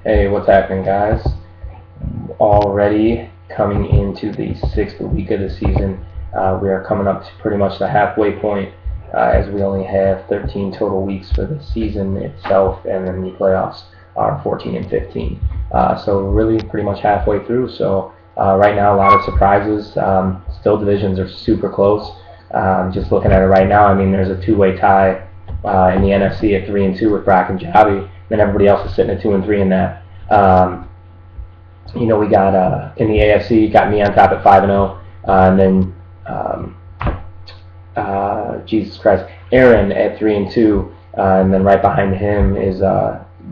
Hey, what's happening, guys? Already coming into the 6th week of the season. We are coming up to pretty much the halfway point, as we only have 13 total weeks for the season itself, and then the playoffs are 14 and 15. So really pretty much halfway through. So right now, a lot of surprises. Still, divisions are super close. Just looking at it right now, I mean, there's a two-way tie in the NFC at 3-2 with Brock and Javi. Then everybody else is sitting at 2-3 in that. We got in the AFC, got me on top at 5-0, and then Jesus Christ, Aaron at 3-2, and then right behind him is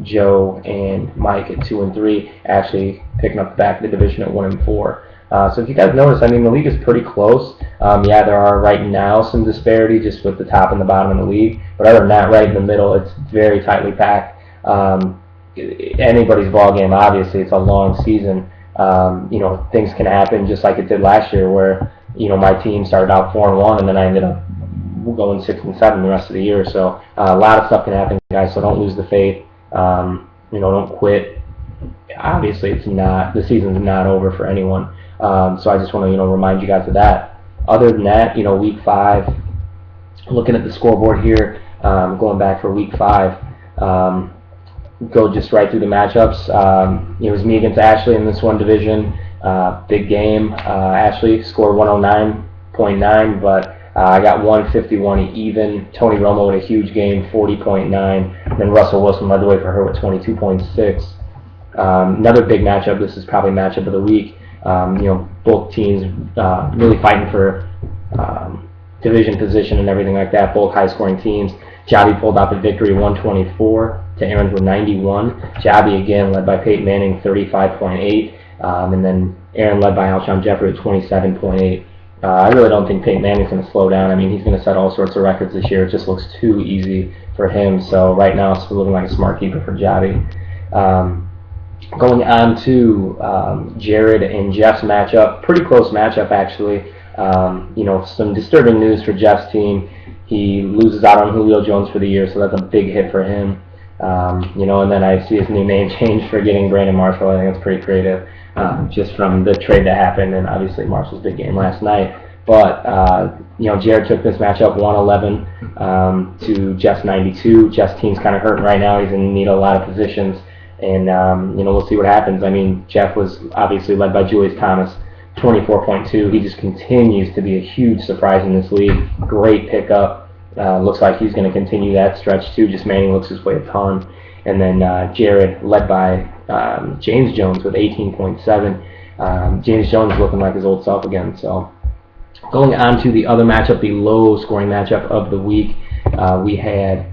Joe and Mike at 2-3, actually picking up the back of the division at 1-4. So if you guys notice, I mean, the league is pretty close. Yeah, there are right now some disparity just with the top and the bottom of the league, but other than that, right in the middle, it's very tightly packed. Anybody's ball game. Obviously, it's a long season. Things can happen just like it did last year, where my team started out 4-1, and then I ended up going 6-7 the rest of the year. So a lot of stuff can happen, guys. So don't lose the faith. Don't quit. Obviously, the season's not over for anyone. So I just want to remind you guys of that. Other than that, week 5. Looking at the scoreboard here, going back for week 5. Go just right through the matchups. It was me against Ashley in this one division. Big game. Ashley scored 109.9, but I got 151 even. Tony Romo with a huge game, 40.9. Then Russell Wilson led the way for her with 22.6. Another big matchup. This is probably matchup of the week. Both teams really fighting for division position and everything like that. Both high-scoring teams. Javi pulled out the victory, 124 to Aaron's with 91. Javi again led by Peyton Manning, 35.8, and then Aaron led by Alshon Jeffrey at 27.8. I really don't think Peyton Manning's going to slow down. I mean, he's going to set all sorts of records this year. It just looks too easy for him. So right now, it's looking like a smart keeper for Javi. Going on to Jared and Jeff's matchup, pretty close matchup actually. Some disturbing news for Jeff's team. He loses out on Julio Jones for the year, so that's a big hit for him. And then I see his new name change for getting Brandon Marshall. I think it's pretty creative, just from the trade that happened, and obviously Marshall's big game last night. But Jared took this matchup 111 to Jeff's 92. Jeff's team's kind of hurting right now. He's in need of a lot of positions, and we'll see what happens. I mean, Jeff was obviously led by Julius Thomas, 24.2. He just continues to be a huge surprise in this league. Great pickup. Looks like he's going to continue that stretch too. Just Manning looks his way a ton. And then Jared led by James Jones with 18.7. James Jones looking like his old self again. So going on to the other matchup, the low scoring matchup of the week, we had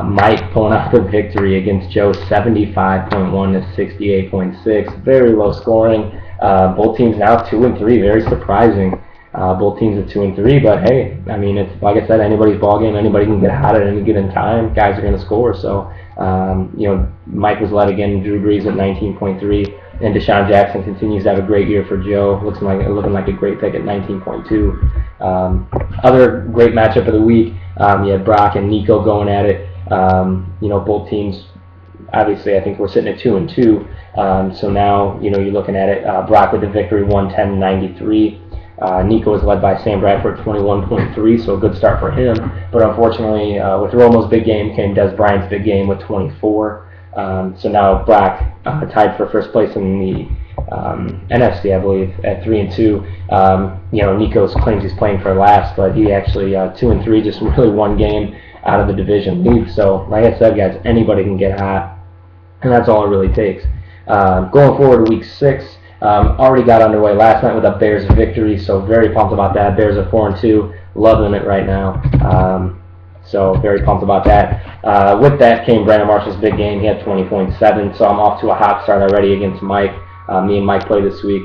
Mike pulling out the victory against Joe, 75.1 to 68.6. Very low scoring. Both teams now 2-3. Very surprising. Both teams at 2-3, but hey, I mean, it's like I said, anybody's ball game. Anybody can get hot at any given time. Guys are going to score. So, Mike was led again. Drew Brees at 19.3, and Deshaun Jackson continues to have a great year for Joe. Looking like a great pick at 19.2. Other great matchup of the week. You had Brock and Nico going at it. Both teams. Obviously, I think we're sitting at 2-2. So now, you're looking at it. Brock with the victory, 110-93. Nico was led by Sam Bradford, 21.3, so a good start for him. But unfortunately, with Romo's big game came Des Bryant's big game with 24. So now Brock tied for first place in the NFC, I believe, at 3-2. Nico claims he's playing for last, but he actually 2-3, just really one game out of the division lead. So, like I said, guys, anybody can get hot, and that's all it really takes. Going forward to week 6. Already got underway last night with a Bears victory, so very pumped about that. Bears are 4-2, loving it right now. So very pumped about that. With that came Brandon Marshall's big game. He had 20.7, so I'm off to a hot start already against Mike. Me and Mike played this week.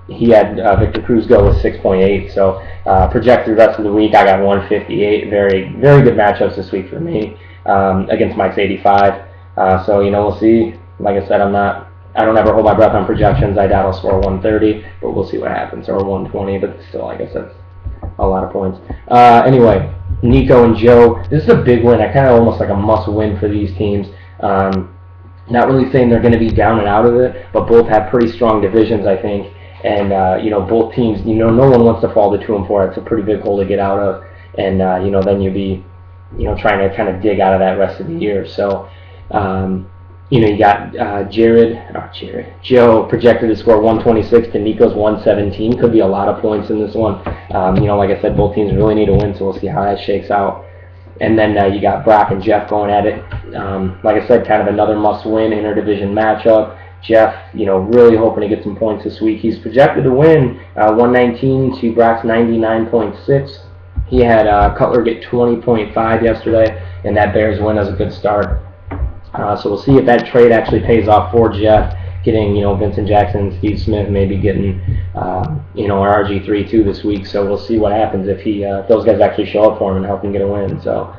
He had Victor Cruz go with 6.8, so projected the rest of the week, I got 158. Very, very good matchups this week for me against Mike's 85. So, we'll see. Like I said, I don't ever hold my breath on projections. I doubt I'll score 130, but we'll see what happens, or 120, but still, like I said, a lot of points. Anyway, Nico and Joe, this is a big win. I kind of almost like a must-win for these teams. Not really saying they're going to be down and out of it, but both have pretty strong divisions, I think. And both teams, no one wants to fall to 2-4. It's a pretty big hole to get out of, and then you'd be, trying to kind of dig out of that rest of the year. So, you got Joe projected to score 126 to Nico's 117. Could be a lot of points in this one. Like I said, both teams really need a win, so we'll see how that shakes out. And then you got Brock and Jeff going at it. Like I said, kind of another must-win interdivision matchup. Jeff, really hoping to get some points this week. He's projected to win 119 to Brock's 99.6. He had Cutler get 20.5 yesterday, and that Bears win as a good start. So we'll see if that trade actually pays off for Jeff, getting Vincent Jackson, Steve Smith, maybe getting our RG3 too this week. So we'll see what happens if those guys actually show up for him and help him get a win. So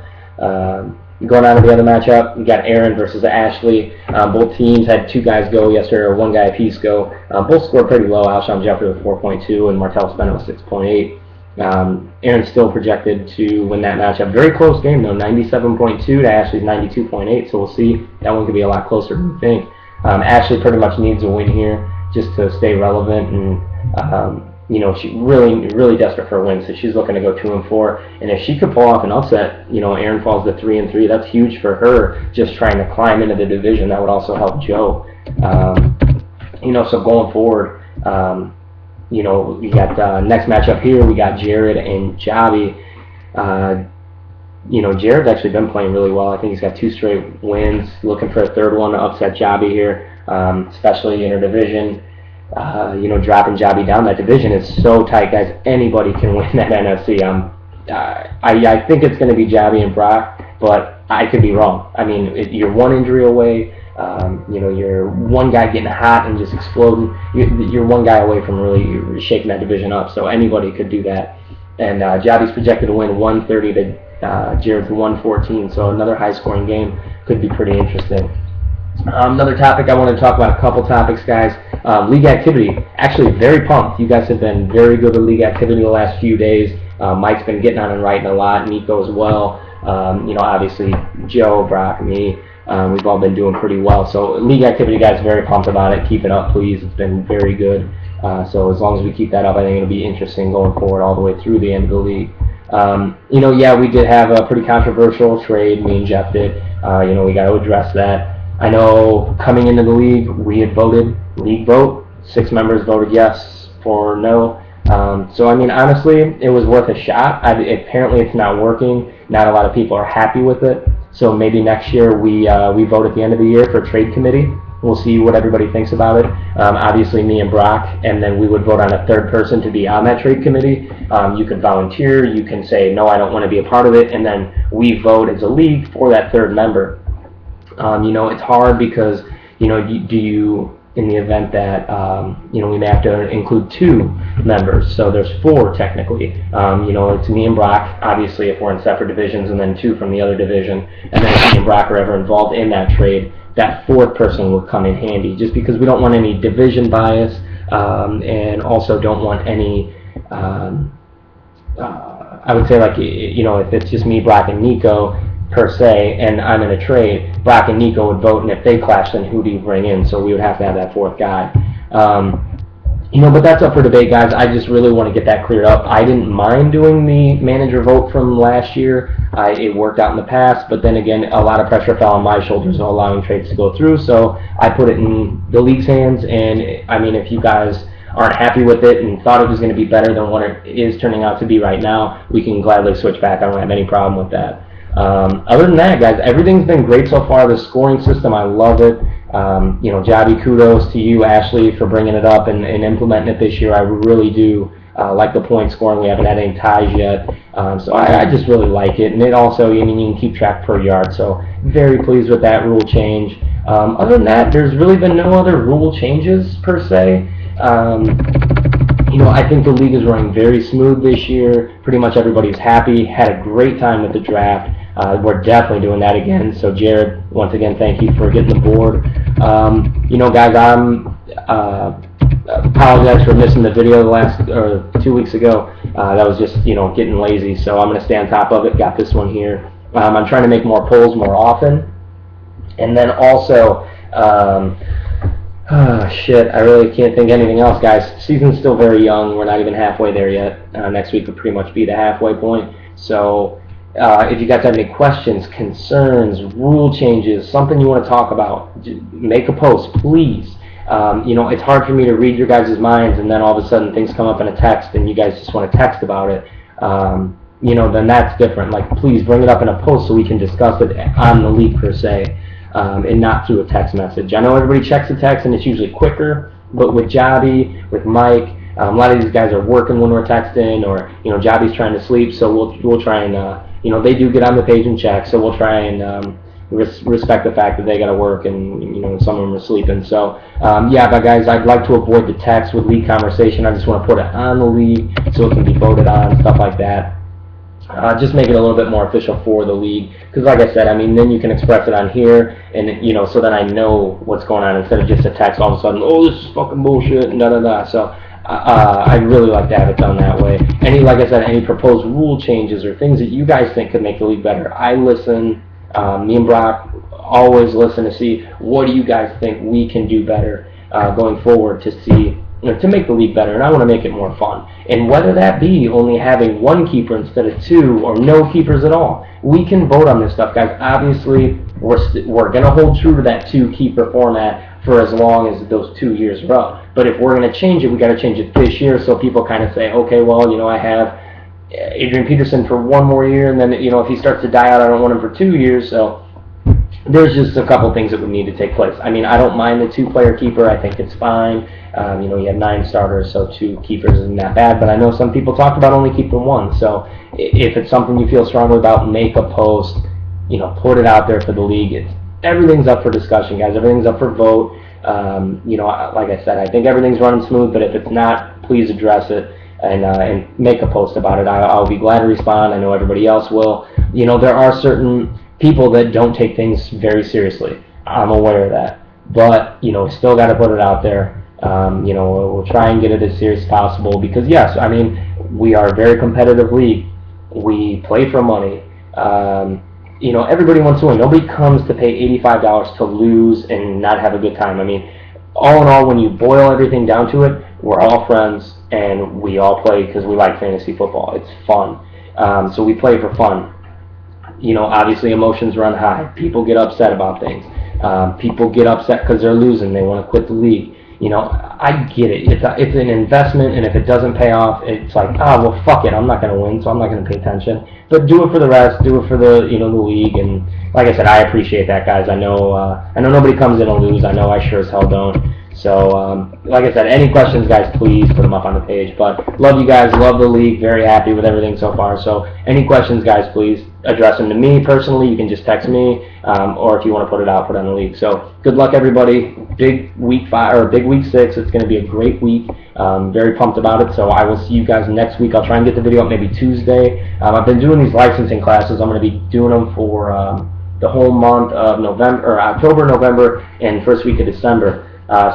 going on to the other matchup, we got Aaron versus Ashley. Both teams had 2 guys go yesterday, or 1 guy apiece go. Both scored pretty low. Alshon Jeffrey with 4.2 and Martellus Bennett with 6.8. Aaron's still projected to win that matchup. Very close game though, 97.2 to Ashley's 92.8. So we'll see. That one could be a lot closer than we think. Ashley pretty much needs a win here just to stay relevant, and she's really desperate for a win. So she's looking to go 2-4, and if she could pull off an upset, Aaron falls to 3-3. That's huge for her. Just trying to climb into the division. That would also help Joe. So going forward. We got next matchup here. We got Jared and Javi. Jared's actually been playing really well. I think he's got 2 straight wins. Looking for a third one to upset Javi here, especially interdivision. Dropping Javi down. That division is so tight, guys. Anybody can win that NFC. I think it's going to be Javi and Brock, but I could be wrong. I mean, you're 1 injury away. You're 1 guy getting hot and just exploding. You're 1 guy away from really shaking that division up. So anybody could do that. And Javi's projected to win 130 to Jared's 114. So another high-scoring game. Could be pretty interesting. Another topic I want to talk about, a couple topics, guys. League activity. Actually, very pumped. You guys have been very good with league activity the last few days. Mike's been getting on and writing a lot. Nico as well. Obviously, Joe, Brock, me. We've all been doing pretty well. So league activity, guys, very pumped about it. Keep it up, please. It's been very good. So as long as we keep that up, I think it'll be interesting going forward all the way through the end of the league. We did have a pretty controversial trade. Me and Jeff did. We got to address that. I know coming into the league, we had voted, league vote. 6 members voted yes, 4 no. Honestly, it was worth a shot. Apparently it's not working. Not a lot of people are happy with it. So maybe next year we vote at the end of the year for a trade committee. We'll see what everybody thinks about it. Obviously, me and Brock, and then we would vote on a third person to be on that trade committee. You can volunteer. You can say, no, I don't want to be a part of it. And then we vote as a league for that third member. It's hard because, in the event that, we may have to include 2 members. So there's 4 technically. It's me and Brock, obviously, if we're in separate divisions, and then 2 from the other division. And then if me and Brock are ever involved in that trade, that 4th person will come in handy, just because we don't want any division bias, and also don't want any, I would say, if it's just me, Brock, and Nico, per se, and I'm in a trade, Brock and Nico would vote, and if they clash, then who do you bring in? So we would have to have that 4th guy. But that's up for debate, guys. I just really want to get that cleared up. I didn't mind doing the manager vote from last year. It worked out in the past, but then again, a lot of pressure fell on my shoulders, allowing trades to go through, so I put it in the league's hands, and if you guys aren't happy with it and thought it was going to be better than what it is turning out to be right now, we can gladly switch back. I don't have any problem with that. Other than that, guys, everything's been great so far. The scoring system, I love it. Javi, kudos to you, Ashley, for bringing it up and implementing it this year. I really do like the point scoring. We haven't had any ties yet. So I just really like it. And it also, you can keep track per yard. So very pleased with that rule change. Other than that, there's really been no other rule changes per se. I think the league is running very smooth this year. Pretty much everybody's happy. Had a great time with the draft. We're definitely doing that again. So Jared, once again, thank you for getting the board. Guys, I'm apologize for missing the video the last 2 weeks ago. That was just getting lazy. So I'm going to stay on top of it. Got this one here. I'm trying to make more polls more often. And then also, Shit, I really can't think of anything else, guys. Season's still very young. We're not even halfway there yet. Next week would pretty much be the halfway point. So if you guys have any questions, concerns, rule changes, something you want to talk about, make a post, please. It's hard for me to read your guys' minds, and then all of a sudden things come up in a text, and you guys just want to text about it. Then that's different. Like, please bring it up in a post so we can discuss it on the league per se, and not through a text message. I know everybody checks the text, and it's usually quicker, but with Jobby, with Mike, a lot of these guys are working when we're texting, or Jobby's trying to sleep, so we'll try and they do get on the page and check, so we'll try and respect the fact that they got to work, and some of them are sleeping. So but guys, I'd like to avoid the text with league conversation. I just want to put it on the league so it can be voted on, stuff like that. Just make it a little bit more official for the league, because like I said, then you can express it on here, and so then I know what's going on instead of just a text all of a sudden, oh, this is fucking bullshit, and da-da-da. So I'd really like to have it done that way. Like I said, any proposed rule changes or things that you guys think could make the league better, I listen. Me and Brock always listen to see what do you guys think we can do better going forward to see, to make the league better, and I want to make it more fun. And whether that be only having one keeper instead of two, or no keepers at all, we can vote on this stuff, guys. Obviously, we're going to hold true to that two-keeper format for as long as those 2 years are up. But if we're going to change it, we got to change it this year, so people kind of say, okay, well, I have Adrian Peterson for one more year, and then if he starts to die out, I don't want him for 2 years. So there's just a couple things that would need to take place. I don't mind the two-player keeper. I think it's fine. You have 9 starters, so 2 keepers isn't that bad. But I know some people talk about only keeping 1. So if it's something you feel strongly about, make a post. Put it out there for the league. Everything's up for discussion, guys. Everything's up for vote. Like I said, I think everything's running smooth. But if it's not, please address it. And make a post about it. I'll be glad to respond. I know everybody else will. There are certain people that don't take things very seriously. I'm aware of that. But, still got to put it out there. We'll try and get it as serious as possible because, yes, we are a very competitive league. We play for money. Everybody wants to win. Nobody comes to pay $85 to lose and not have a good time. All in all, when you boil everything down to it, we're all friends, and we all play because we like fantasy football. It's fun. So we play for fun. Obviously emotions run high. People get upset about things. People get upset because they're losing. They want to quit the league. I get it. It's an investment, and if it doesn't pay off, it's like, well, fuck it. I'm not going to win, so I'm not going to pay attention. But do it for the rest. Do it for the the league. And like I said, I appreciate that, guys. I know nobody comes in to lose. I know I sure as hell don't. So, like I said, any questions, guys, please put them up on the page. But love you guys, love the league, very happy with everything so far. So, any questions, guys, please address them to me personally. You can just text me, or if you want to put it out, put it on the league. So, good luck, everybody. Big week 5 or big week 6. It's going to be a great week. Very pumped about it. So, I will see you guys next week. I'll try and get the video up maybe Tuesday. I've been doing these licensing classes. I'm going to be doing them for the whole month of October, November, and first week of December.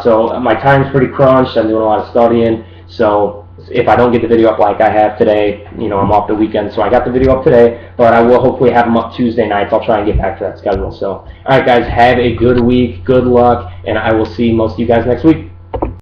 So my time's pretty crunched. I'm doing a lot of studying. So if I don't get the video up like I have today, I'm off the weekend. So I got the video up today, but I will hopefully have them up Tuesday nights. I'll try and get back to that schedule. So, all right, guys, have a good week. Good luck, and I will see most of you guys next week.